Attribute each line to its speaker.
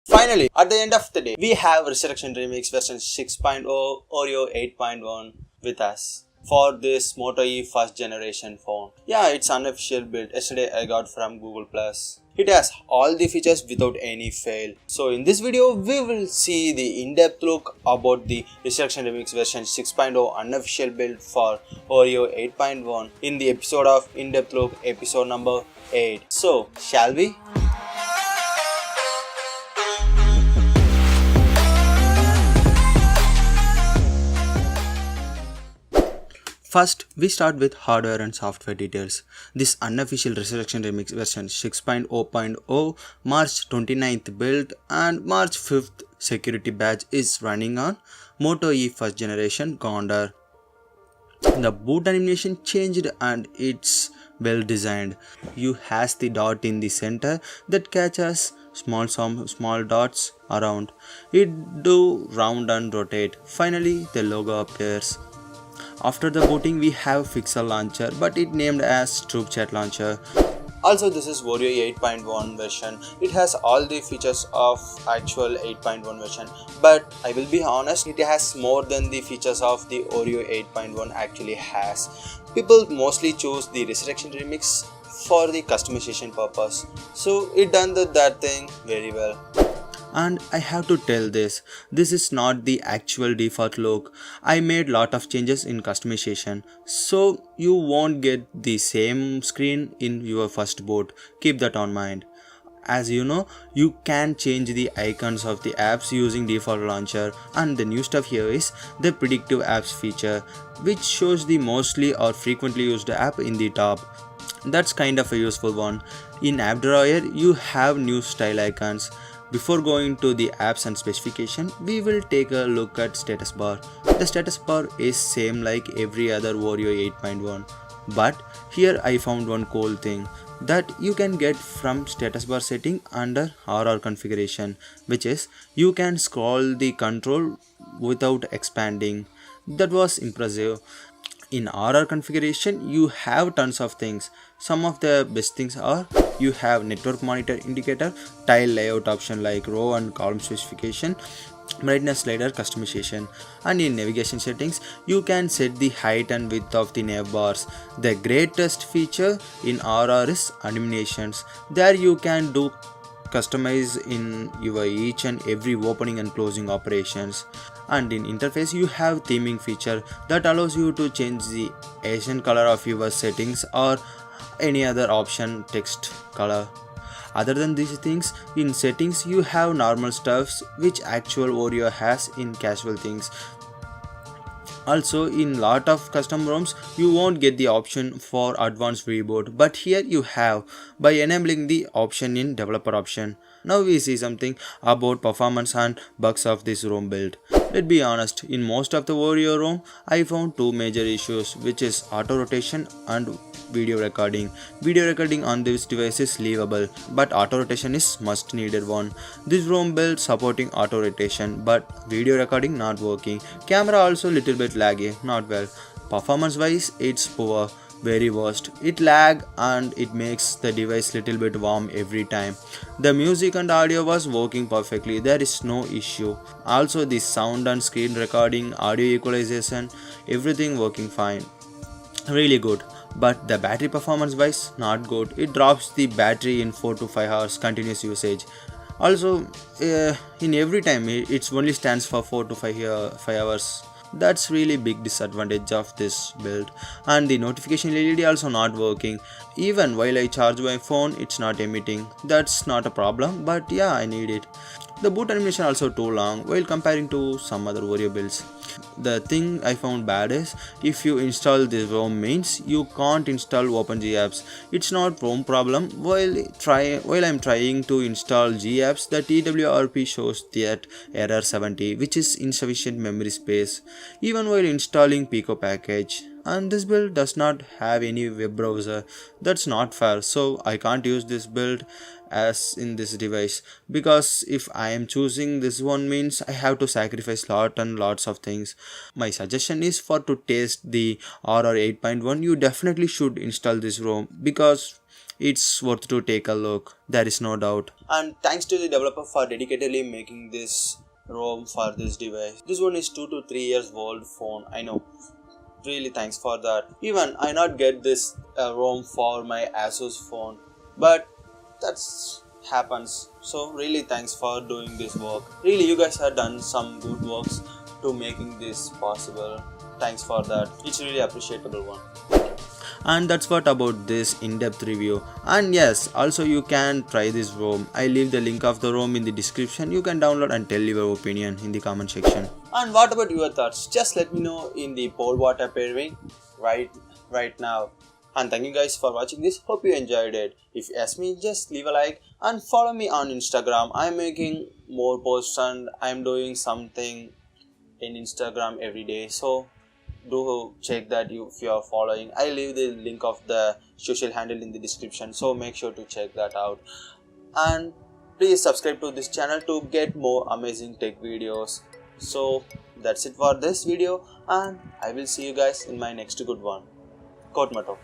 Speaker 1: Finally, at the end of the day, we have Resurrection Remix version 6.0 Oreo 8.1 with us for this Moto E first generation phone. Yeah, it's unofficial build. Yesterday I got from Google Plus. It has all the features without any fail. So in this video, we will see the in-depth look about the Resurrection Remix version 6.0 unofficial build for Oreo 8.1 in the episode of in-depth look episode number 8. So, shall we? First, we start with hardware and software details. This unofficial Resurrection Remix version 6.0.0 March 29th build and March 5th security badge is running on Moto E first generation Gondor. The boot animation changed and it's well designed. You has the dot in the center that catches small dots around. It do round and rotate. Finally, the logo appears. After the booting, we have Pixel Launcher, but it named as TroopChat Launcher. Also, this is Oreo 8.1 version. It has all the features of actual 8.1 version, but I will be honest, it has more than the features of the Oreo 8.1 actually has. People mostly choose the Resurrection Remix for the customization purpose, so it done that thing very well. And I have to tell this is not the actual default look. I made lot of changes in customization, so you won't get the same screen in your first boot. Keep that on mind. As you know, you can change the icons of the apps using default launcher, and the new stuff here is the predictive apps feature, which shows the mostly or frequently used app in the top. That's kind of a useful one. In App Drawer, you have new style icons. Before going to the apps and specification, we will take a look at status bar. The status bar is same like every other Oreo 8.1, but here I found one cool thing that you can get from status bar setting under RR configuration, which is you can scroll the control without expanding. That was impressive. In RR configuration, you have tons of things. Some of the best things are you have network monitor indicator, tile layout option like row and column specification, brightness slider customization, and in navigation settings you can set the height and width of the nav bars. The greatest feature in RR is animations. There you can do customize in your each and every opening and closing operations. And in interface you have theming feature that allows you to change the Asian color of your settings or any other option text color. Other than these things, in settings you have normal stuffs which actual Oreo has in casual things. Also, in lot of custom ROMs you won't get the option for advanced reboot, but here you have by enabling the option in developer option. Now we see something about performance and bugs of this ROM build. Let's be honest, in most of the Oreo ROM I found two major issues, which is auto rotation and video recording. Video recording on this device is leavable, but auto rotation is must needed one. This ROM build supporting auto rotation, but video recording not working. Camera also little bit laggy, not well. Performance wise it's poor, very worst. It lag and it makes the device little bit warm every time. The music and audio was working perfectly, there is no issue. Also the sound and screen recording, audio equalization, everything working fine. Really good. But the battery performance wise not good. It drops the battery in 4 to 5 hours continuous usage. Also in every time it only stands for 4 to 5 hours. That's really big disadvantage of this build. And the notification LED also not working. Even while I charge my phone it's not emitting. That's not a problem, but yeah, I need it. The boot animation also too long while comparing to some other Oreo builds. The thing I found bad is if you install this ROM means you can't install OpenG apps. It's not ROM problem. While I'm trying to install G apps, the TWRP shows that error 70, which is insufficient memory space, even while installing Pico package. And this build does not have any web browser. That's not fair, so I can't use this build as in this device, because if I am choosing this one means I have to sacrifice lots of things. My suggestion is for to test the RR 8.1 you definitely should install this ROM, because it's worth to take a look, there is no doubt. And thanks to the developer for dedicatedly making this ROM for this device. This one is 2 to 3 years old phone, I know. Really thanks for that. Even I not get this ROM for my Asus phone, but that's happens. So really thanks for doing this work. Really you guys have done some good works to making this possible. Thanks for that. It's really appreciable one. And that's what about this in-depth review. And yes, also you can try this ROM. I leave the link of the ROM in the description. You can download and tell your opinion in the comment section. And what about your thoughts? Just let me know in the poll what appearing right now. And thank you guys for watching this. Hope you enjoyed it. If you ask me, just leave a like and follow me on Instagram. I'm making more posts and I'm doing something in Instagram every day. So do check that if you are following. I leave the link of the social handle in the description, so make sure to check that out. And please subscribe to this channel to get more amazing tech videos. So that's it for this video, and I will see you guys in my next good one. Kote Mato.